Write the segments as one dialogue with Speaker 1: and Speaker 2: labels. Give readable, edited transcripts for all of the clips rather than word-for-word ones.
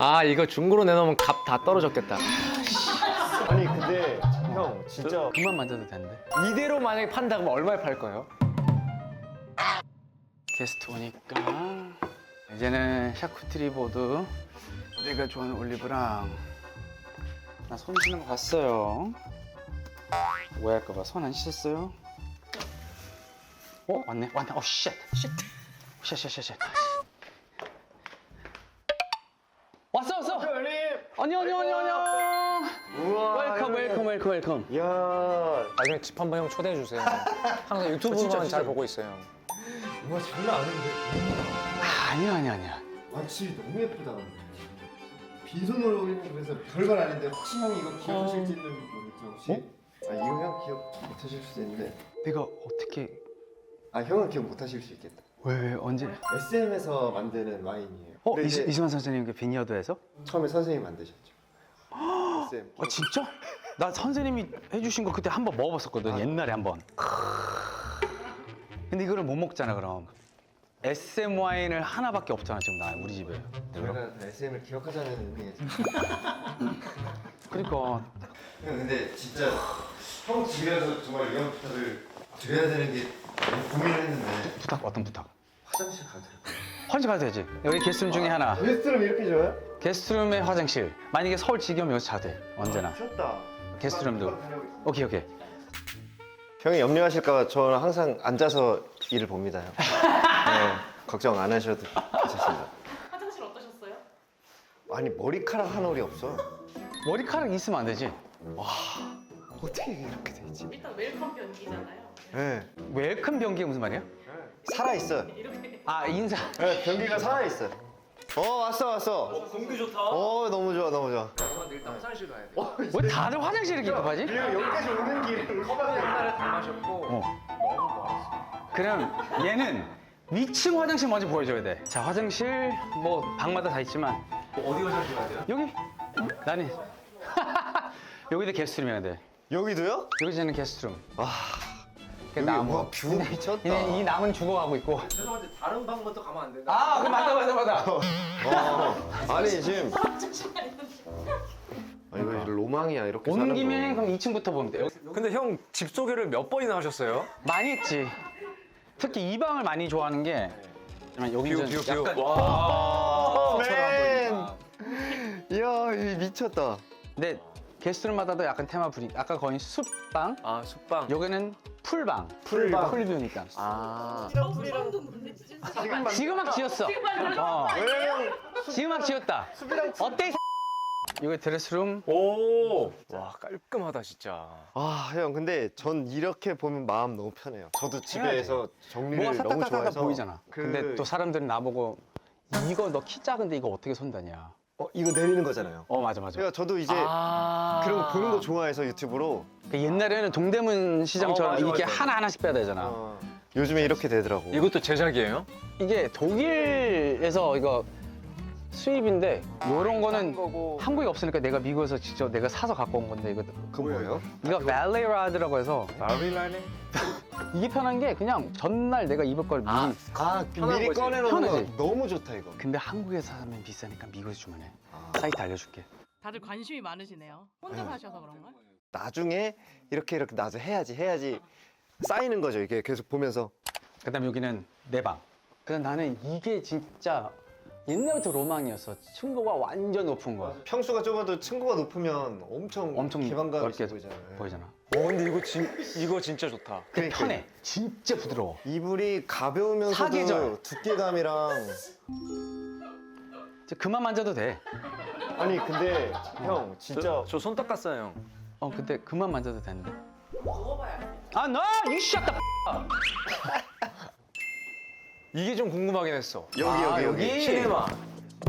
Speaker 1: 아 이거 중고로 내놓으면 값 다 떨어졌겠다.
Speaker 2: 아니 근데 형 진짜
Speaker 3: 그만 만져도 되는데.
Speaker 1: 이대로 만약에 판다 그러면 얼마에 팔 거예요?
Speaker 3: 게스트 오니까 이제는 샤쿠트리 보드 내가 좋아하는 올리브랑 나 손 씻는 거 봤어요. 오해할까봐 손 안 씻었어요? 어? 왔네 왔네. 어 쉣. 쉣. 왔어. 안녕.
Speaker 2: 우와
Speaker 3: 웰컴.
Speaker 2: 이야
Speaker 1: 나중에 집 한번 형 초대해 주세요. 항상 유튜브만 잘 보고 있어요.
Speaker 2: 우와 장난 아닌데
Speaker 3: 아니야.
Speaker 2: 아 집이 너무 예쁘다 빈손으로 올리면서 별건 아닌데 혹시 형이 이거 기억하실지는 모르겠죠 혹시? 아 이거 형 기억 못하실 수도 있는데
Speaker 3: 내가 어떻게
Speaker 2: 아 형은 기억 못하실 수 있겠다
Speaker 3: 왜 언제?
Speaker 2: SM에서 만드는 와인이에요
Speaker 3: 어
Speaker 2: 근데 이제
Speaker 3: 이수만 선생님 그 비니어드에서?
Speaker 2: 처음에 선생님이 만드셨죠 SM
Speaker 3: 아 진짜? 나 선생님이 해주신 거 그때 한번 먹어봤었거든. 옛날에 한번. 근데 이거를 못 먹잖아 그럼. SM 와인을 하나밖에 없잖아 지금 나 우리 집에.
Speaker 2: 저희가 다 SM을 기억하자는 의미에서
Speaker 3: 그러니까
Speaker 2: 형 근데 진짜 형 집에서 정말 이런 부탁을 드려야 되는 게 너무 고민을 했는데
Speaker 3: 부탁 어떤 부탁?
Speaker 2: 화장실 가도 될까요?
Speaker 3: 화장실 가도 되지. 여기 게스트룸 중에 하나.
Speaker 2: 게스트룸 이렇게 좋아요?
Speaker 3: 게스트룸에 화장실. 만약에 서울 지기면 여기서 자도 돼. 언제나.
Speaker 2: 미쳤다
Speaker 3: 게스트룸도. 오케이.
Speaker 2: 형이 염려하실까봐 저는 항상 앉아서 일을 봅니다 형. 네, 걱정 안 하셔도 괜찮습니다
Speaker 4: 화장실 어떠셨어요?
Speaker 2: 아니 머리카락 한 올이 없어
Speaker 3: 머리카락 있으면 안 되지.
Speaker 2: 어떻게 이렇게 돼 있지?
Speaker 4: 일단 웰컴 변기잖아요.
Speaker 2: 네.
Speaker 3: 웰컴 변기가 무슨 말이야?
Speaker 2: 살아있어
Speaker 4: 이렇게
Speaker 3: 아 인사.
Speaker 2: 네, 변기가 살아있어 왔어
Speaker 1: 공기 좋다.
Speaker 2: 너무 좋아
Speaker 1: 일단 화장실 가야 돼.
Speaker 3: 왜 다들 화장실 이렇게 급하지?
Speaker 2: 여기까지 오는 길에
Speaker 1: 옛날에 다 마셨고
Speaker 3: 어. 그럼 얘는 위층 화장실 먼저 보여줘야 돼. 자 화장실 뭐 방마다 다 있지만
Speaker 1: 어디 화장실 가야 돼요?
Speaker 3: 여기 나는 여기도 게스트룸이어야 돼.
Speaker 2: 여기도요?
Speaker 3: 여기서는 게스트룸. 그
Speaker 2: 여기
Speaker 3: 나무.
Speaker 2: 와, 뷰 미쳤다.
Speaker 3: 이 남은 죽어가고 있고.
Speaker 1: 죄송한데 다른 방부터 가면 안 된다.
Speaker 3: 아, 그 맞다.
Speaker 2: 아니 지금 이거 로망이야 이렇게
Speaker 3: 온
Speaker 2: 사는
Speaker 3: 김에
Speaker 2: 거.
Speaker 3: 그럼 2층부터 보면 돼.
Speaker 1: 근데 형 집 소개를 몇 번이나 하셨어요?
Speaker 3: 많이 했지. 특히 이 방을 많이 좋아하는 게 여기
Speaker 1: 뷰.
Speaker 3: 약간
Speaker 2: 와, 맨.
Speaker 1: 보인다.
Speaker 2: 이야, 이 미쳤다.
Speaker 3: 근데 게스트룸마다도 약간 테마 분위기. 아까 거긴 숲방,
Speaker 1: 아 숙방.
Speaker 3: 여기는 풀방.
Speaker 2: 풀방.
Speaker 3: 풀뷰니까.
Speaker 1: 아.
Speaker 4: 소방도 못해 진짜.
Speaker 3: 지금 막 지었어.
Speaker 2: 왜냐면
Speaker 3: 지금 막 지었다. 어때? 이거 드레스룸.
Speaker 1: 오. 와 깔끔하다 진짜.
Speaker 2: 아, 형 근데 전 이렇게 보면 마음 너무 편해요. 저도 집에서 정리를
Speaker 3: 뭐가
Speaker 2: 너무
Speaker 3: 사타타타타
Speaker 2: 좋아해서
Speaker 3: 보이잖아.
Speaker 2: 그-
Speaker 3: 근데 또 사람들은 나보고 이거 너 키 작은데 이거 어떻게 손다냐.
Speaker 2: 이거 내리는 거잖아요.
Speaker 3: 맞아.
Speaker 2: 그러니까 저도 이제
Speaker 1: 아.
Speaker 2: 그런 거 보는 거 좋아해서 유튜브로
Speaker 3: 그 옛날에는 동대문 시장처럼
Speaker 1: 맞아,
Speaker 3: 이렇게
Speaker 1: 맞아.
Speaker 3: 하나씩 빼야 되잖아.
Speaker 2: 요즘에 이렇게 되더라고.
Speaker 1: 이것도 제작이에요?
Speaker 3: 이게 독일에서 이거 수입인데 이런 거는
Speaker 1: 거고.
Speaker 3: 한국에 없으니까 내가 미국에서 직접 내가 사서 갖고 온 건데
Speaker 2: 그 뭐예요?
Speaker 3: 이거 발레라드라고 해서
Speaker 1: 바빌라네.
Speaker 3: 이게 편한 게 그냥 전날 내가 입을 걸 미리
Speaker 2: 미리
Speaker 1: 거지.
Speaker 2: 꺼내놓는
Speaker 3: 편하지?
Speaker 2: 거 너무 좋다 이거.
Speaker 3: 근데 한국에서 사면 비싸니까 미국에서 주문해.
Speaker 2: 아.
Speaker 3: 사이트 알려줄게.
Speaker 4: 다들 관심이 많으시네요. 혼자 사셔서 그런가요?
Speaker 2: 나중에 이렇게 나도 해야지 쌓이는 거죠. 이게 계속 보면서
Speaker 3: 그다음 여기는 내 방. 그다음 나는 이게 진짜 옛날부터 로망이었어. 층고가 완전 높은 거.
Speaker 2: 평수가 좁아도 층고가 높으면 엄청 개방감
Speaker 3: 넓게
Speaker 2: 있어 보이잖아요.
Speaker 3: 보이잖아.
Speaker 1: 근데 이거 진짜 좋다.
Speaker 3: 근데 편해. 진짜 부드러워.
Speaker 2: 이불이 가벼우면서도
Speaker 3: 사계절.
Speaker 2: 두께감이랑
Speaker 3: 이제 그만 만져도 돼.
Speaker 2: 아니 근데 형 진짜
Speaker 1: 저 손 닦았어요 형.
Speaker 3: 근데 그만 만져도 되는데.
Speaker 4: 먹어봐야 돼요.
Speaker 3: 아, 너! You shut the
Speaker 1: 이게 좀 궁금하긴 했어.
Speaker 2: 여기
Speaker 1: 시네마.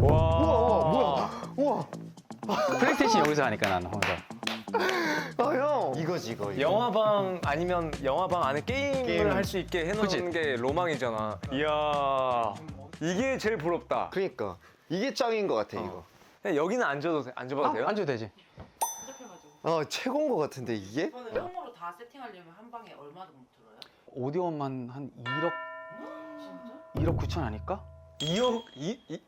Speaker 2: 우와 뭐야
Speaker 3: 플레이스테이션 여기서 하니까 나는 혼자.
Speaker 2: 형 이거지 이거
Speaker 1: 영화방 아니면 영화방 안에 게임을
Speaker 2: 게임.
Speaker 1: 할 수 있게 해놓는
Speaker 3: 그치?
Speaker 1: 게 로망이잖아. 이야, 이게 제일 부럽다.
Speaker 2: 그러니까 이게 짱인 것 같아 이거
Speaker 1: 그냥 여기는 앉아봐도 돼요?
Speaker 3: 앉아도 되지.
Speaker 4: 복잡해가지고.
Speaker 2: 최고인 것 같은데 이게?
Speaker 4: 이거는 형으로 다 세팅하려면 한 방에 얼마 정도 들어요?
Speaker 3: 오디오만 한 1억,
Speaker 4: 진짜?
Speaker 3: 1억 9천 아닐까?
Speaker 1: 2억?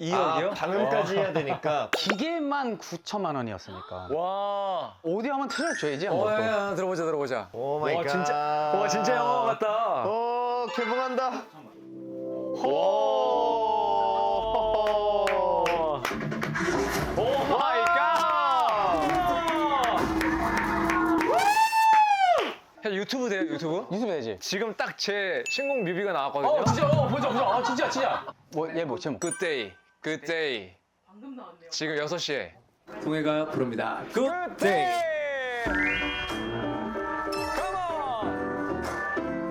Speaker 1: 2억이요?
Speaker 2: 방음까지 해야 되니까.
Speaker 3: 기계만 9천만 원이었으니까.
Speaker 1: 와.
Speaker 3: 오디오 한번 틀어줘야지 한번 또.
Speaker 1: 야, 들어보자, 들어보자.
Speaker 2: 오 마이
Speaker 1: 와,
Speaker 2: 갓.
Speaker 1: 진짜 영화 같다.
Speaker 2: 오, 개봉한다.
Speaker 1: 오 마이 갓! 형 유튜브 돼요, 유튜브?
Speaker 3: 유튜브 되지?
Speaker 1: 지금 딱 제 신곡 뮤비가 나왔거든요.
Speaker 3: 진짜 보자. 진짜. 얘 뭐 제목?
Speaker 1: Good day, good day.
Speaker 4: 방금 나왔네요.
Speaker 1: 지금 6시에.
Speaker 5: 동해가 부릅니다.
Speaker 1: Good day. Come on.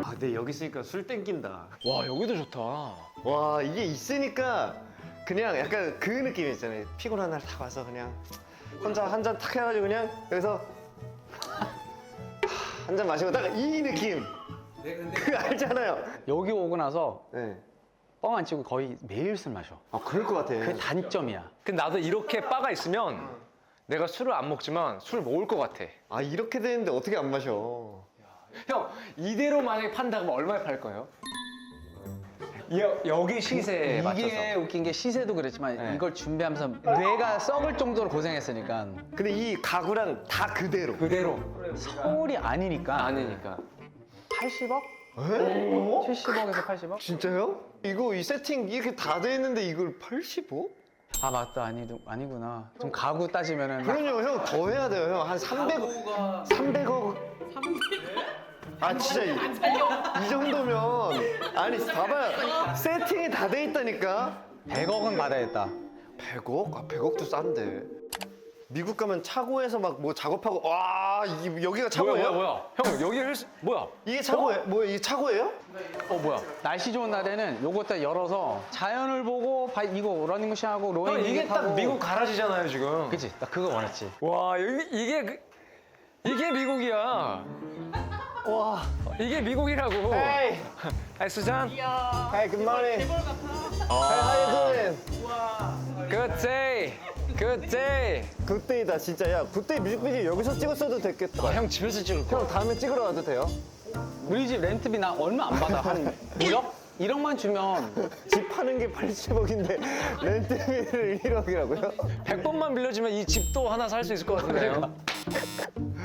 Speaker 2: 아, 근데 여기 있으니까 술 땡긴다.
Speaker 1: 와, 여기도 좋다.
Speaker 2: 와, 이게 있으니까 그냥 약간 그 느낌 있잖아요. 피곤한 날 딱 와서 그냥 혼자 한 잔 탁 해가지고 그냥 여기서 한 잔 마시고 딱 이 느낌. 그 알잖아요.
Speaker 3: 여기 오고 나서
Speaker 2: 네.
Speaker 3: 뻥 안 치고 거의 매일 술 마셔.
Speaker 2: 아, 그럴 것 같아.
Speaker 3: 그게 단점이야.
Speaker 1: 근데 나도 이렇게 바가 있으면 내가 술을 안 먹지만 술 먹을 것 같아.
Speaker 2: 아, 이렇게 되는데 어떻게 안 마셔?
Speaker 1: 형, 이대로 만약에 판다면 얼마에 팔 거예요? 여기 시세에 맞춰서.
Speaker 3: 이게 웃긴 게 시세도 그랬지만
Speaker 1: 네.
Speaker 3: 이걸 준비하면서 뇌가 썩을 정도로 고생했으니까
Speaker 2: 근데 이 가구랑 다 그대로.
Speaker 1: 그대로.
Speaker 3: 서울이 아니니까
Speaker 1: 아니니까.
Speaker 3: 80억?
Speaker 2: 에?
Speaker 3: 70억에서 80억?
Speaker 2: 진짜요? 이거 이 세팅 이렇게 다 돼 있는데 이걸 85?
Speaker 3: 아 맞다 아니구나. 좀 가구 따지면은
Speaker 2: 그럼요, 형 더 해야 돼요, 형. 한 300억. 300억. 아, 진짜 이 정도면. 아니, 봐봐요. 세팅이 다 돼 있다니까.
Speaker 3: 100억은 받아야겠다.
Speaker 2: 100억? 아, 100억도 싼데. 미국 가면 차고에서 막 뭐 작업하고, 와, 여기가 차고예요?
Speaker 1: 뭐야? 형, 여기 뭐야?
Speaker 2: 이게 차고예요? 뭐야, 이게 차고예요?
Speaker 1: 뭐야?
Speaker 3: 날씨 좋은 날에는 요거 딱 열어서 자연을 보고 이거 러닝머신하고
Speaker 1: 형,
Speaker 3: 로잉
Speaker 1: 이게 딱 미국 가라지잖아요, 지금.
Speaker 3: 그치? 나 그거 원했지.
Speaker 1: 와, 이게 미국이야.
Speaker 2: 와.
Speaker 1: 이게 미국이라고.
Speaker 2: Hey,
Speaker 1: 아이, 수잔.
Speaker 2: hey, good morning.
Speaker 4: 재벌 같아.
Speaker 2: Hey, how you doing?
Speaker 1: Good day. Good day.
Speaker 2: 굿데이다, 진짜. 야, 굿데이 뮤직비디오 여기서 찍었어도 됐겠다.
Speaker 1: 형 집에서 찍을 거야.
Speaker 2: 형, 다음에 찍으러 와도 돼요?
Speaker 3: 우리 집 렌트비 나 얼마 안 받아. 한 1억? 1억만 주면
Speaker 2: 집 파는 게 80억인데 렌트비를 1억이라고요?
Speaker 1: 100번만 빌려주면 이 집도 하나 살 수 있을 것 같은데요.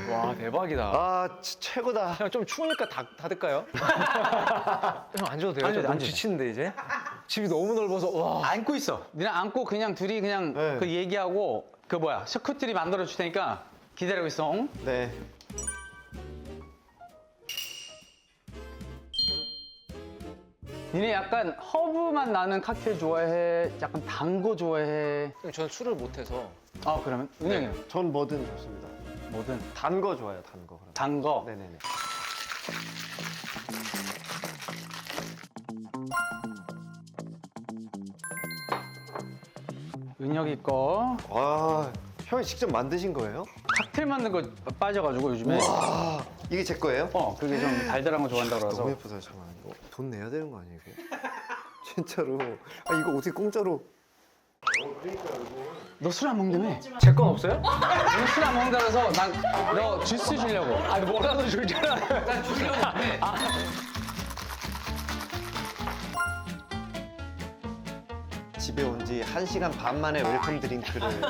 Speaker 1: 와, 대박이다.
Speaker 2: 아, 최고다.
Speaker 1: 형 좀 추우니까 닫을까요? 형 앉아도 돼요?
Speaker 3: 앉아도
Speaker 1: 저 너무
Speaker 3: 돼.
Speaker 1: 지치는데 이제? 집이 너무 넓어서 와.
Speaker 3: 안고 있어. 니랑 안고 그냥 둘이 그냥
Speaker 2: 네.
Speaker 3: 그 얘기하고 그 뭐야 셔크트리 만들어 줄 테니까 기다리고 있어. 응?
Speaker 2: 네.
Speaker 3: 니네 약간 허브만 나는 칵테일 좋아해? 약간 단 거 좋아해?
Speaker 1: 저는 술을 못해서.
Speaker 3: 아 그러면 은영이는
Speaker 2: 전 뭐든 좋습니다.
Speaker 3: 뭐든
Speaker 2: 단 거 좋아요, 단 거. 그럼.
Speaker 3: 단 거.
Speaker 2: 네네네.
Speaker 3: 은혁이 거
Speaker 2: 아, 형이 직접 만드신 거예요?
Speaker 3: 칵테일 만든 거 빠져가지고 요즘에.
Speaker 2: 와, 이게 제 거예요?
Speaker 3: 그게 좀 달달한 거 좋아한다
Speaker 2: 너무
Speaker 3: 그래서.
Speaker 2: 예쁘다, 잠깐만. 이거 돈 내야 되는 거 아니에요, 이거? 진짜로. 아, 이거 어떻게 공짜로.
Speaker 3: 너 술 안 먹는다며?
Speaker 1: 제 건 없어요?
Speaker 3: 너 술 안 먹는다 그래서 난 너 주스 주려고.
Speaker 1: 아니 뭐라도 줄잖아.
Speaker 3: 난 주려고 했는데.
Speaker 2: 집에 온 지 1시간 반 만에 웰컴 드링크를.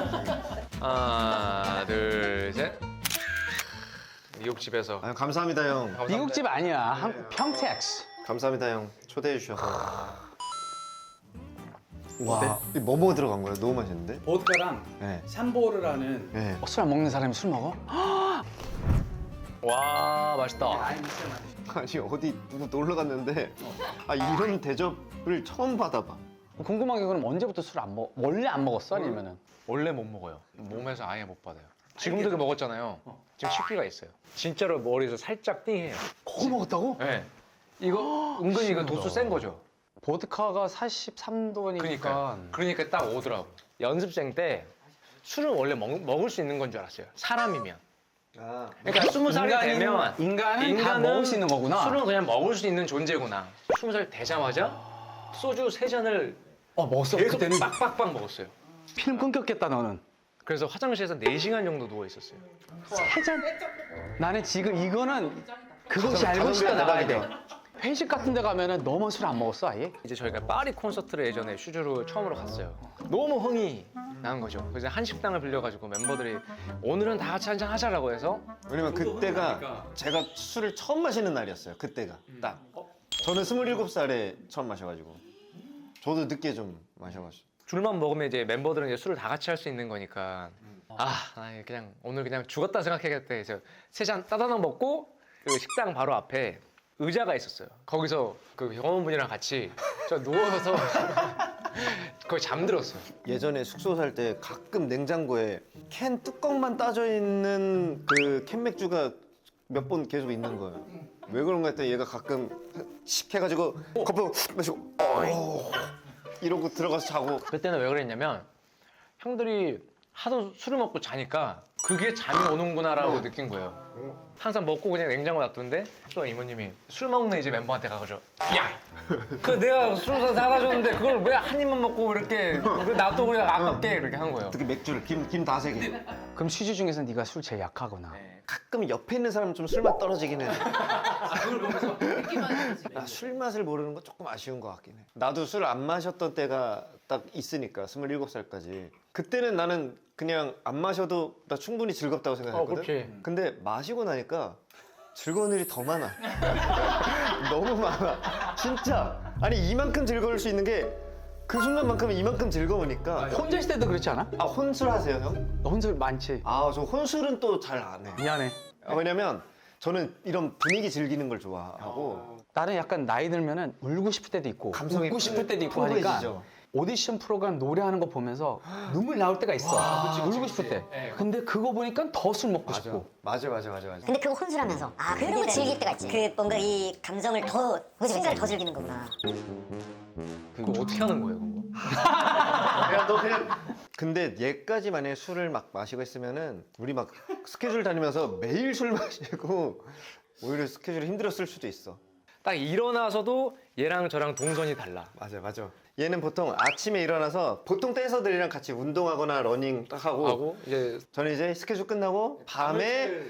Speaker 1: 하나, 둘, 셋. 미국 집에서.
Speaker 2: 아유, 감사합니다, 형.
Speaker 3: 미국 집 아니야. 평택스.
Speaker 2: 감사합니다, 형. 초대해 주셔서. 와, 이 뭐뭐 들어간 거예요? 너무 맛있는데?
Speaker 5: 보드카랑
Speaker 2: 네.
Speaker 5: 샴보르라는
Speaker 2: 네.
Speaker 3: 술 안 먹는 사람이 술 먹어?
Speaker 1: 와, 맛있다.
Speaker 2: 아니, 어디 누구 놀러 갔는데, 아, 이런 대접을 처음 받아봐.
Speaker 3: 궁금한 게 그럼 언제부터 술 안 먹어? 원래 안 먹었어? 아니면은?
Speaker 1: 원래 못 먹어요. 몸에서 아예 못 받아요. 지금도 그 먹었잖아요. 지금 식기가 있어요. 진짜로 머리에서 살짝 띵해요.
Speaker 3: 그거 먹었다고?
Speaker 1: 네. 이거 은근히 이거 도수 센 거죠.
Speaker 3: 보드카가 43도니까.
Speaker 1: 그러니까 딱 오더라고. 연습생 때 술은 원래 먹을 수 있는 건 줄 알았어요. 사람이면.
Speaker 2: 아,
Speaker 1: 그러니까 20살이 되면
Speaker 3: 인간은 다 먹을 수 있는 거구나.
Speaker 1: 술은 그냥 먹을 수 있는 존재구나. 20살 되자마자 소주 3잔을
Speaker 3: 먹었어.
Speaker 1: 계속
Speaker 3: 그때는
Speaker 1: 빡빡빡 먹었어요.
Speaker 3: 필름 끊겼겠다 너는.
Speaker 1: 그래서 화장실에서 4시간 정도 누워 있었어요.
Speaker 3: 세잔. 나는 지금 이거는 그것이
Speaker 2: 가성-
Speaker 3: 알고 싶다
Speaker 2: 가성비가
Speaker 3: 나가야 돼.
Speaker 2: 대박이다.
Speaker 3: 회식 같은 데 가면은 너무 술 안 먹었어 아예?
Speaker 1: 이제 저희가 파리 콘서트를 예전에 슈즈로 처음으로 갔어요. 너무 흥이 나는 거죠. 그래서 한 식당을 빌려가지고 멤버들이 오늘은 다 같이 한잔 하자라고 해서
Speaker 2: 왜냐면 그때가 제가 술을 처음 마시는 날이었어요. 그때가 딱. 저는 27살에 처음 마셔가지고 저도 늦게 좀 마셔가지고.
Speaker 1: 줄만 먹으면 이제 멤버들은 이제 술을 다 같이 할 수 있는 거니까 나 그냥 오늘 그냥 죽었다 생각해야겠다 해서 3잔 따다닥 먹고 그 식당 바로 앞에 의자가 있었어요. 거기서 그 경호원분이랑 같이 저 누워서 거의 잠들었어요.
Speaker 2: 예전에 숙소 살 때 가끔 냉장고에 캔 뚜껑만 따져 있는 그 캔 맥주가 몇 번 계속 있는 거예요. 왜 그런가 했더니 얘가 가끔 씩 해가지고 거품 마시고 이러고 들어가서 자고.
Speaker 1: 그때는 왜 그랬냐면 형들이 하도 술을 먹고 자니까 그게 잠이 오는구나라고 느낀 거예요. 항상 먹고 그냥 냉장고 놔두는데 또 이모님이 술 먹는 이제 멤버한테 가가지고 야! 그 내가 술 사다 줬는데 그걸 왜 한 입만 먹고 이렇게 놔두고 그냥 아깝게 이렇게 한 거예요.
Speaker 2: 어떻게 맥주를 김 다세게.
Speaker 3: 그럼 슈즈 중에서 네가 술 제일 약하구나.
Speaker 2: 가끔 옆에 있는 사람은 좀 술맛 떨어지긴 해.
Speaker 4: 느끼만 해야지.
Speaker 2: 술 맛을 모르는 건 조금 아쉬운 것 같긴 해. 나도 술 안 마셨던 때가 딱 있으니까 27살까지. 그때는 나는 그냥 안 마셔도 나 충분히 즐겁다고 생각했거든.
Speaker 1: 그렇지.
Speaker 2: 근데 마시고 나니까 즐거운 일이 더 많아. 너무 많아. 진짜. 아니 이만큼 즐거울 수 있는 게 그 순간만큼은 이만큼 즐거우니까.
Speaker 3: 혼자 있을 때도 그렇지 않아?
Speaker 2: 아 혼술 하세요 형?
Speaker 3: 너 혼자 많지.
Speaker 2: 아 저 혼술은 또 잘 안 해.
Speaker 3: 미안해.
Speaker 2: 왜냐면 저는 이런 분위기 즐기는 걸 좋아하고
Speaker 3: 나는 약간 나이 들면은 울고 싶을 때도 있고
Speaker 2: 감성이
Speaker 3: 웃고 싶을 때도 있고 하니까
Speaker 2: 풍부해지죠.
Speaker 3: 오디션 프로그램 노래하는 거 보면서 눈물 나올 때가 있어. 울고 싶을 때. 근데 그거 보니까 더 술 먹고 싶고.
Speaker 2: 맞아.
Speaker 6: 근데 그거 혼술하면서 그러고 즐길 때가 있지. 그 뭔가 이 감정을 더 순간을 더 즐기는 거구나.
Speaker 1: 그거 어떻게 하는 거예요, 그거?
Speaker 2: 야, 너 그냥. 근데 얘까지 만약에 술을 막 마시고 있으면은 우리 막 스케줄 다니면서 매일 술 마시고 오히려 스케줄이 힘들었을 수도 있어.
Speaker 1: 딱 일어나서도 얘랑 저랑 동선이 달라.
Speaker 2: 맞아. 얘는 보통 아침에 일어나서 보통 댄서들이랑 같이 운동하거나 러닝 딱 하고
Speaker 1: 이제
Speaker 2: 저는 이제 스케줄 끝나고 밤에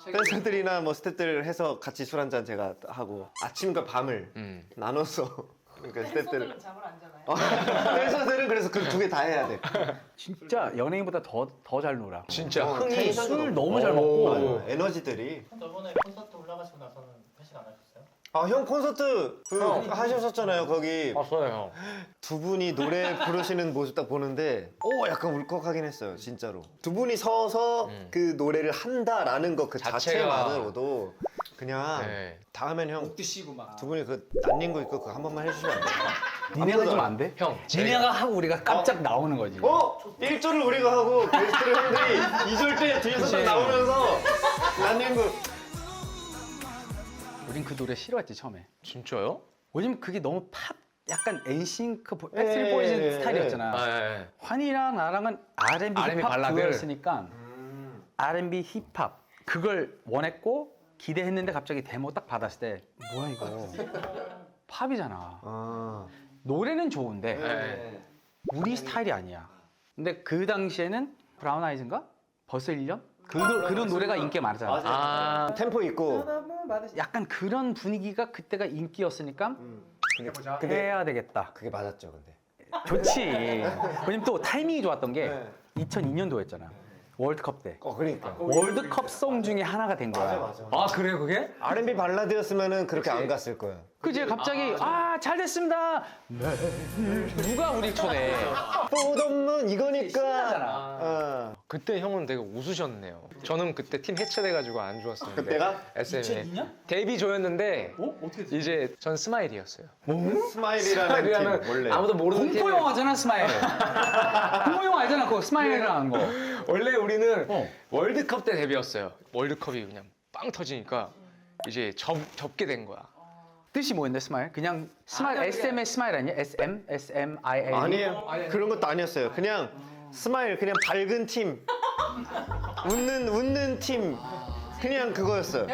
Speaker 2: 댄서들이나 뭐 스태프들 해서 같이 술 한잔 제가 하고 아침과 밤을 나눠서 그러니까 스태프들
Speaker 4: 댄서들은 잠을 안 자나요?
Speaker 2: 댄서들은 그래서 그 두 개 다 해야 돼.
Speaker 3: 진짜 연예인보다 더 잘 놀아.
Speaker 1: 진짜
Speaker 2: 흥이
Speaker 3: 텐션이
Speaker 2: 술
Speaker 3: 너무 잘 먹고.
Speaker 2: 맞아. 에너지들이.
Speaker 7: 저번에 콘서트 올라가시고 나서는 회식 안 하셨어요?
Speaker 2: 아 형 콘서트 하셨었잖아요 거기.
Speaker 1: 봤어요, 형.
Speaker 2: 두 분이 노래 부르시는 모습 딱 보는데 약간 울컥하긴 했어요 진짜로. 두 분이 서서 그 노래를 한다라는 거 그 자체만으로도 그냥
Speaker 1: 네.
Speaker 2: 다음엔 형
Speaker 7: 드시고 막.
Speaker 2: 두 분이 그 난닝구 있고 그거 한 번만 해주시면 안 돼요?
Speaker 3: 니네가 좀 안 돼?
Speaker 1: 형,
Speaker 3: 니네가 하고 우리가 깜짝 나오는 거지.
Speaker 2: 1절을 우리가 하고 베스트를 형들이 2절 때 뒤에서 딱 나오면서 난닝구.
Speaker 3: 우린 그 노래 싫어했지 처음에.
Speaker 1: 진짜요?
Speaker 3: 왜냐면 그게 너무 팝 약간 엔싱크
Speaker 2: 예,
Speaker 3: 백스트리트 보이즈
Speaker 2: 예,
Speaker 3: 스타일이었잖아.
Speaker 1: 예.
Speaker 3: 환희랑 나랑은 R&B
Speaker 1: R&B
Speaker 3: 힙합
Speaker 1: 발라드.
Speaker 3: 그거였으니까 R&B 힙합 그걸 원했고 기대했는데 갑자기 데모 딱 받았을 때 뭐야 이거 팝이잖아.
Speaker 2: 아,
Speaker 3: 노래는 좋은데
Speaker 1: 예.
Speaker 3: 우리 스타일이 아니야. 근데 그 당시에는 브라운 아이즈인가? 벌써 1년? 그런 노래가 인기가 많았잖아.
Speaker 1: 아,
Speaker 2: 템포 있고.
Speaker 3: 약간 그런 분위기가 그때가 인기였으니까
Speaker 2: 근데
Speaker 3: 해야 되겠다.
Speaker 2: 그게 맞았죠 근데.
Speaker 3: 좋지. 왜냐면 또 타이밍이 좋았던 게 2002년도였잖아. 월드컵 때.
Speaker 2: 그러니까.
Speaker 3: 월드컵 송 중에 하나가 된 거야.
Speaker 1: 아 그래요, 그게?
Speaker 2: R&B 발라드였으면은 그렇게 안 갔을 거예요.
Speaker 3: 그지 갑자기 잘 됐습니다. 누가 우리 초대?
Speaker 2: 뽀동문 이거니까.
Speaker 3: 신나잖아.
Speaker 1: 그때 형은 되게 웃으셨네요. 저는 그때 팀 해체돼가지고 안 좋았었는데.
Speaker 2: 그때가?
Speaker 1: SM이 데뷔 조였는데 이제 전 스마일이었어요.
Speaker 2: 스마일이라는 팀 원래.
Speaker 1: 아무도 모르는
Speaker 3: 공포
Speaker 1: 팀이에요.
Speaker 3: 영화잖아 스마일. 공포 영화 알잖아 그거 스마일이라는 거.
Speaker 1: 원래 우리는 월드컵 때 데뷔였어요. 월드컵이 그냥 빵 터지니까 이제 접게 된 거야.
Speaker 3: 뜻이 뭐였는데 스마일? 그냥 스마일 SM의 스마일 아니야? SM? SMIL?
Speaker 2: 아니에요. 그런 것도 아니었어요. 그냥 스마일, 그냥 밝은 팀, 웃는 팀, 그냥 그거였어요.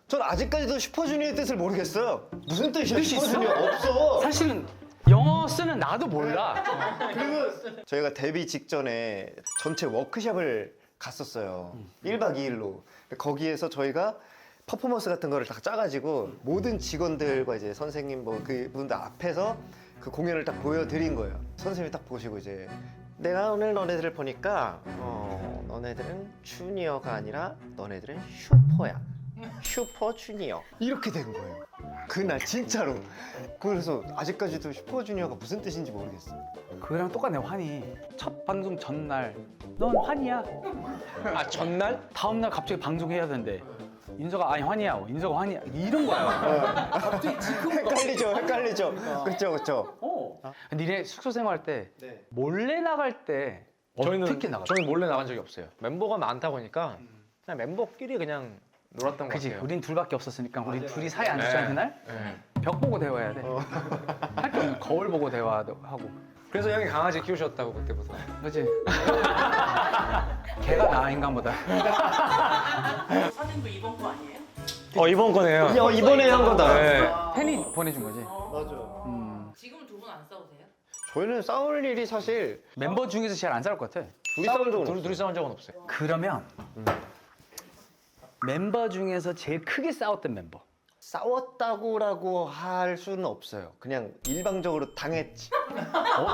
Speaker 2: 전 아직까지도 슈퍼주니어의 뜻을 모르겠어요. 무슨 뜻이야?
Speaker 3: 뜻이 있어?
Speaker 2: 슈퍼주니어 없어.
Speaker 3: 사실은 영어 퍼포먼스는 나도 몰라.
Speaker 2: 저희가 데뷔 직전에 전체 워크숍을 갔었어요. 1박 2일로. 거기에서 저희가 퍼포먼스 같은 거를 다 짜가지고 모든 직원들과 이제 선생님 뭐 그분들 앞에서 그 공연을 딱 보여드린 거예요. 선생님이 딱 보시고 이제 내가 오늘 너네들을 보니까 너네들은 주니어가 아니라 너네들은 슈퍼야. 슈퍼 주니어. 이렇게 된 거예요. 그날 진짜로. 그래서 아직까지도 슈퍼 주니어가 무슨 뜻인지 모르겠어요.
Speaker 3: 그거랑 똑같네, 환희. 첫 방송 전날 넌 환희야.
Speaker 1: 아 전날?
Speaker 3: 다음날 갑자기 방송해야 되는데 인서가 아니 환희야, 인서가 환희야 이런 거야. 갑자기
Speaker 2: 헷갈리죠. 그렇죠, 그렇죠.
Speaker 3: 니네 숙소 생활 때
Speaker 2: 네.
Speaker 3: 몰래 나갈 때 어떻게 나가?
Speaker 1: 저는 몰래 나간 적이 없어요. 멤버가 많다 보니까 그냥 멤버끼리 그냥 놀았던 것
Speaker 3: 그지.
Speaker 1: 같아요.
Speaker 3: 우린 둘밖에 없었으니까 우리 둘이 사이 안 좋잖아 그날.
Speaker 1: 네.
Speaker 3: 벽 보고 대화해야 돼. 할 게 없는 거울 보고 대화하고.
Speaker 1: 그래서 형이 강아지 키우셨다고 그때부터.
Speaker 3: 그지. 걔가 나 인간보다.
Speaker 4: 사진도 이번 거 아니에요?
Speaker 1: 이번 거네요.
Speaker 2: 이번에 한 거다.
Speaker 1: 네.
Speaker 3: 팬이 보내준 거지.
Speaker 4: 지금은 두 분 안 싸우세요?
Speaker 2: 저희는 싸울 일이 사실
Speaker 3: 멤버 중에서 제일 안 싸울 것 같아.
Speaker 2: 둘이 싸운 적은
Speaker 1: 둘이 싸운 적은 없어요.
Speaker 3: 그러면 멤버 중에서 제일 크게 싸웠던 멤버.
Speaker 2: 싸웠다고라고 할 수는 없어요. 그냥 일방적으로 당했지.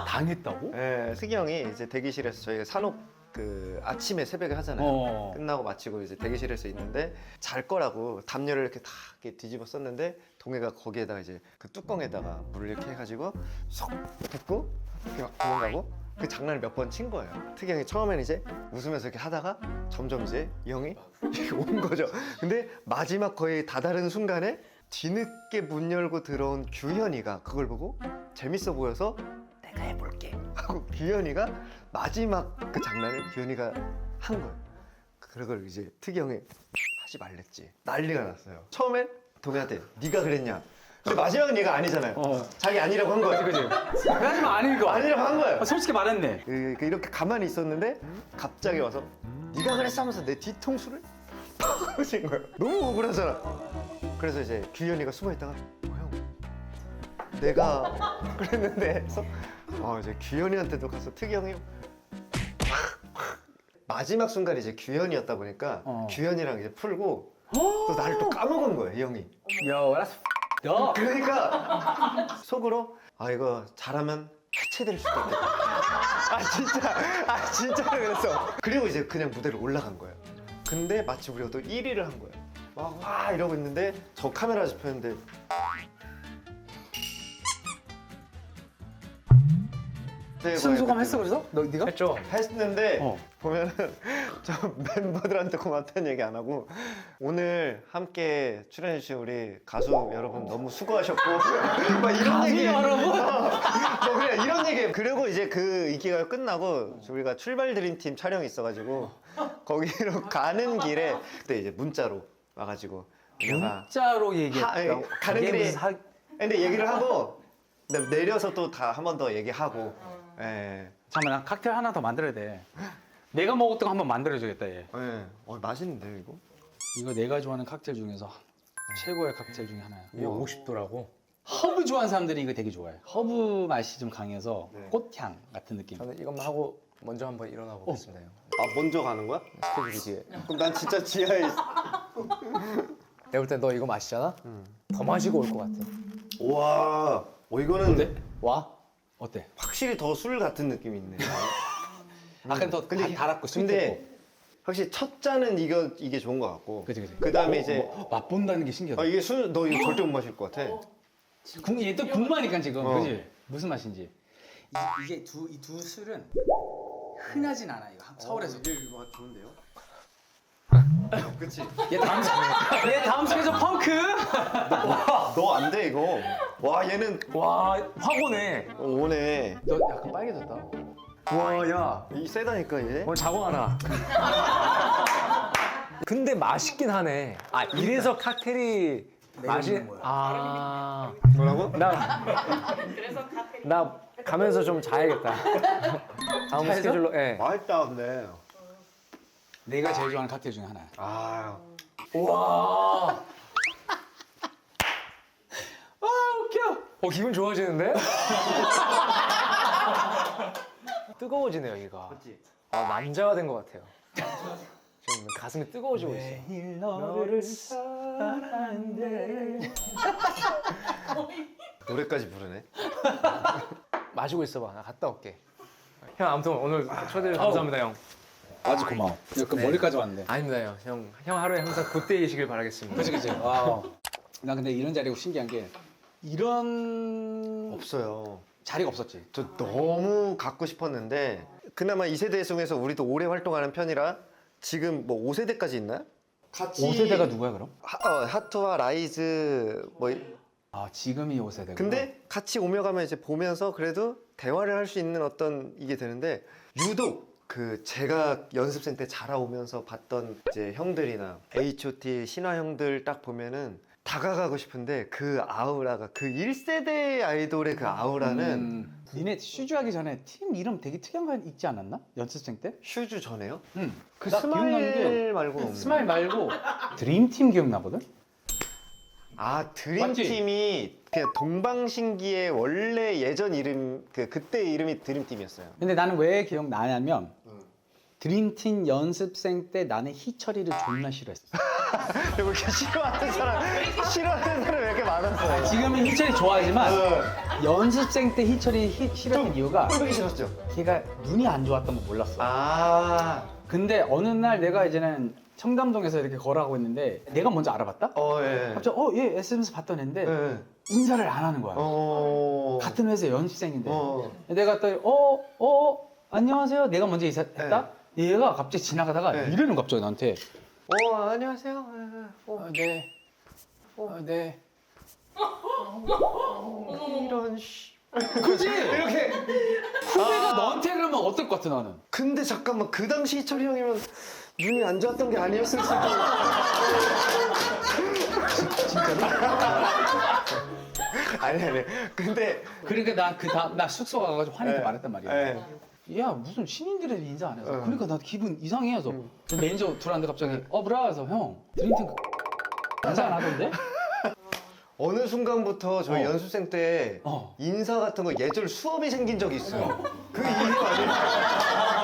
Speaker 3: 당했다고?
Speaker 2: 예, 승기 형이 이제 대기실에서 저희가 산옥 그 아침에 새벽에 하잖아요. 끝나고 마치고 이제 대기실에서 있는데 잘 거라고 담요를 이렇게 다 이렇게 뒤집어 썼는데 동해가 거기에다가 이제 그 뚜껑에다가 물을 이렇게 해가지고 쏙 붓고 이렇게 막 도망가고 그 장난을 몇 번 친 거예요. 특이 형이 처음에는 이제 웃으면서 이렇게 하다가 점점 이제 이 형이 이렇게 온 거죠. 근데 마지막 거의 다다른 순간에 뒤늦게 문 열고 들어온 규현이가 그걸 보고 재밌어 보여서 내가 해볼게 하고 규현이가 마지막 그 장난을 규현이가 한 거예요. 그걸 이제 특이 형이 하지 말랬지. 난리가 났어요. 처음엔 동해한테 네가 그랬냐. 근데 마지막은 얘가 아니잖아요. 자기 아니라고 한 거야. 그지?
Speaker 3: 하지만 아니고.
Speaker 2: 아니라고 한 거예요.
Speaker 3: 솔직히 말했네.
Speaker 2: 이렇게 가만히 있었는데 갑자기 와서 네가 그랬어 하면서 내 뒤통수를 친 거예요. 너무 억울하잖아. 그래서 이제 규현이가 숨어 있다가 형 내가 그랬는데 해서 이제 규현이한테도 가서 특이 형이 마지막 순간이 이제 규현이었다 보니까 규현이랑 이제 풀고 또 나를 또 까먹은 거예요, 이 형이.
Speaker 3: Yo, that's 너.
Speaker 2: 그러니까 속으로 이거 잘하면 해체될 수도 있겠다. 진짜로 그랬어. 그리고 이제 그냥 무대로 올라간 거예요. 근데 마치 우리가 또 1위를 한 거예요. 와 이러고 있는데 저 카메라 잡혔는데
Speaker 3: 순소감 했어 그래서? 네가?
Speaker 1: 했죠.
Speaker 2: 했는데 보면은 저 멤버들한테 고맙다는 얘기 안 하고 오늘 함께 출연해주신 우리 가수 여러분 너무 수고하셨고 막 이런 얘기
Speaker 3: 여러분?
Speaker 2: 그냥 이런 얘기. 그리고 이제 그 인기가 끝나고 우리가 출발 드림팀 촬영이 있어가지고 거기로 가는 길에 그때 이제 문자로 와가지고 내가
Speaker 3: 문자로 얘기했다고?
Speaker 2: 가는
Speaker 3: 이게
Speaker 2: 길에
Speaker 3: 무슨
Speaker 2: 근데 얘기를 하고 내려서 또 다 한 번 더 얘기하고. 예.
Speaker 3: 잠깐만, 나 칵테일 하나 더 만들어야 돼. 내가 먹었던 거 한번 만들어줘야겠다, 얘.
Speaker 2: 예. 맛있는데 이거?
Speaker 3: 이거 내가 좋아하는 칵테일 중에서 최고의 칵테일 중에 하나야.
Speaker 1: 이게 50도라고.
Speaker 3: 허브 좋아하는 사람들이 이거 되게 좋아해. 허브 맛이 좀 강해서 꽃향 같은 느낌.
Speaker 1: 저는 이것만 하고 먼저 한번 일어나 보겠습니다.
Speaker 2: 먼저 가는 거야? 스케줄이 뒤에. 그럼 난 진짜 지하에
Speaker 1: 내가 볼 때 너 이거 마시잖아? 더 마시고 올 것 같아.
Speaker 2: 와. 이거는
Speaker 3: 어때? 와? 어때?
Speaker 2: 확실히 더 술 같은 느낌이 있네.
Speaker 3: 아까 더 달았고
Speaker 2: 근데 확실히 첫 잔은 이게 좋은 것 같고.
Speaker 3: 그치.
Speaker 2: 그 다음에 이제
Speaker 3: 맛본다는 게 신기하다.
Speaker 2: 이게 술 너 이거 절대 못 마실 것 같아.
Speaker 3: 얘 또 궁금하니까 지금, 그지? 무슨 맛인지. 이게 이 두 술은 흔하진 않아, 이거 서울에서.
Speaker 2: 이거 좋은데요? 그치?
Speaker 3: 얘 다음 스케줄 펑크!
Speaker 2: 너 안 돼 이거. 와 얘는
Speaker 1: 와, 확 오네.
Speaker 2: 오네.
Speaker 3: 너 약간 빨개졌다.
Speaker 1: 와, 야.
Speaker 2: 이 세다니까 얘.
Speaker 1: 오늘 자고 가라. 근데 맛있긴 하네. 이래서 칵테일이 맛이.
Speaker 2: 뭐라고?
Speaker 1: 나 가면서 좀 자야겠다. 다음 스케줄로. 예.
Speaker 2: 맛있다 근데.
Speaker 3: 내가 제일 좋아하는 칵테일 중에 하나야.
Speaker 1: 와.
Speaker 3: 아, 웃겨!
Speaker 1: 기분 좋아지는데? 뜨거워지네요, 여기가. 남자가 된 것 같아요. 지금 가슴이 뜨거워지고 있어.
Speaker 3: 매일 너를 사랑하는데.
Speaker 2: 노래까지 부르네.
Speaker 1: 마시고 있어봐. 나 갔다 올게. 형 아무튼 오늘 초대해 주셔서 감사합니다, 형.
Speaker 3: 아주 고마워. 그 머리까지 왔는데.
Speaker 1: 아닙니다, 형. 형 하루에 항상 굿데이이시길 바라겠습니다.
Speaker 3: 그치. 와. 나 근데 이런 자리고 신기한 게 이런
Speaker 2: 없어요.
Speaker 3: 자리가 없었지.
Speaker 2: 저 너무 갖고 싶었는데 그나마 2세대 중에서 우리도 오래 활동하는 편이라 지금 뭐 5세대까지 있나요? 같이
Speaker 3: 5세대가 누구야 그럼?
Speaker 2: 하트와 라이즈 뭐
Speaker 3: 아 지금이 5세대고.
Speaker 2: 근데 같이 오며 가며 이제 보면서 그래도 대화를 할 수 있는 어떤 이게 되는데 유독 그 제가 연습생 때 자라오면서 봤던 이제 형들이나 H.O.T 신화 형들 딱 보면은 다가가고 싶은데 그 아우라가 그 1세대 아이돌의 그 아우라는
Speaker 3: 니네 슈즈하기 전에 팀 이름 되게 특이한 거 있지 않았나? 연습생 때?
Speaker 2: 슈즈 전에요?
Speaker 3: 응.
Speaker 2: 그
Speaker 3: 나 기억나는
Speaker 2: 스마일 말고는 없네.
Speaker 3: 스마일 말고 드림팀 기억나거든?
Speaker 2: 아 드림팀이 그냥 동방신기의 원래 예전 이름 그때 이름이 드림팀이었어요.
Speaker 3: 근데 나는 왜 기억나냐면 드림팀 연습생 때 나는 희철이를 존나 싫어했어.
Speaker 2: 왜 이렇게 싫어하는 사람 왜 이렇게 많았어요?
Speaker 3: 지금은 희철이 좋아하지만 연습생 때 희철이 싫었던 이유가
Speaker 2: 꼴보기 싫었죠.
Speaker 3: 걔가 눈이 안 좋았던 거 몰랐어.
Speaker 2: 아,
Speaker 3: 근데 어느 날 내가 이제는 청담동에서 이렇게 걸어가고 있는데 내가 먼저 알아봤다?
Speaker 2: 예.
Speaker 3: 갑자기 얘 SMS 봤던 애인데
Speaker 2: 예.
Speaker 3: 인사를 안 하는 거야. 같은 회사 연습생인데. 내가 갔더니 안녕하세요. 내가 먼저 인사했다? 얘가 갑자기 지나가다가
Speaker 2: 네.
Speaker 3: 이러는 거야, 갑자기 나한테.
Speaker 2: 안녕하세요.
Speaker 3: 네. 네.
Speaker 2: 이런 씨.
Speaker 3: 그지? 이렇게 후배가 너한테 그러면 어떨 것 같아 나는?
Speaker 2: 근데 잠깐만 그 당시 희철이 형이면 눈이 안 좋았던 게 아니었을 수도. 아니. 근데
Speaker 3: 그러니까 나 그 다음 나 숙소 가가지고 화내게 말했단 말이야.
Speaker 2: 예.
Speaker 3: 야 무슨 신인들이 인사 안 해서 그러니까 나 기분 이상해서 매니저 들어왔는데 갑자기 브라 해서 형 드림팀 인사 안 하던데?
Speaker 2: 어느 순간부터 저희 연습생 때 인사 같은 거 예절 수업이 생긴 적이 있어요. 그 이유 아니에요?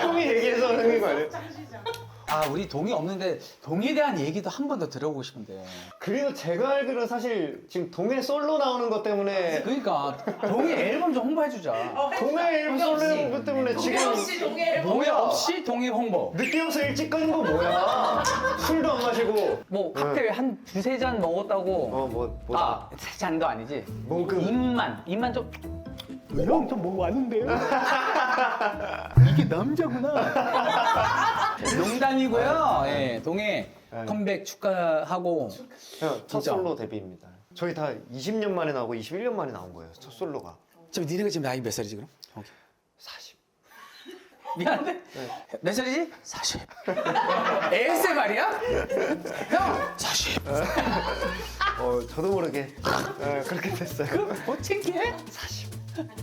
Speaker 2: 형이 얘기해서 생긴 거 아니에요?
Speaker 3: 아 우리 동이 없는데 동에 대한 얘기도 한 번 더 들어보고 싶은데.
Speaker 2: 그리고 제가 알기로는 사실 지금 동해 솔로 나오는 것 때문에
Speaker 3: 그러니까 동해 앨범 좀 홍보해주자.
Speaker 2: 동해 앨범 솔로 나오는 것 때문에 지금
Speaker 4: 혹시 동해를
Speaker 3: 동해 없이 동해 홍보.
Speaker 2: 늦게 와서 일찍 가는 거 뭐야? 술도 안 마시고
Speaker 3: 뭐 칵테일 한 두세 잔 먹었다고.
Speaker 2: 뭐
Speaker 3: 세 잔도 아니지.
Speaker 2: 뭔가
Speaker 3: 입만 좀. 형, 좀 뭐 왔는데요? 이게 남자구나. 농담이고요. 예, 동해 컴백 축하하고.
Speaker 2: 첫
Speaker 3: 진짜.
Speaker 2: 솔로 데뷔입니다. 저희 다 20년 만에 나오고 21년 만에 나온 거예요. 첫 솔로가.
Speaker 3: 지금 니네가 지금 나이 몇 살이지 그럼?
Speaker 2: 40.
Speaker 3: 미안한데? 몇 살이지? 40. ASMR이야? 형! 40.
Speaker 2: 저도 모르게 그렇게 됐어요.
Speaker 3: 뭐 창피해? 40.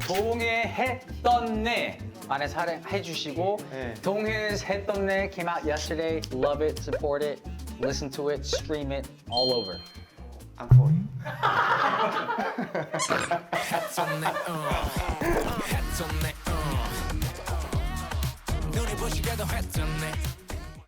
Speaker 3: 동해 했던 내 안에 사랑해주시고
Speaker 2: 네.
Speaker 3: 동해 했던 내 came out yesterday. Love it, support it, listen to it, stream it all over.
Speaker 2: I'm for you.
Speaker 8: 눈이 부시게도 했던 내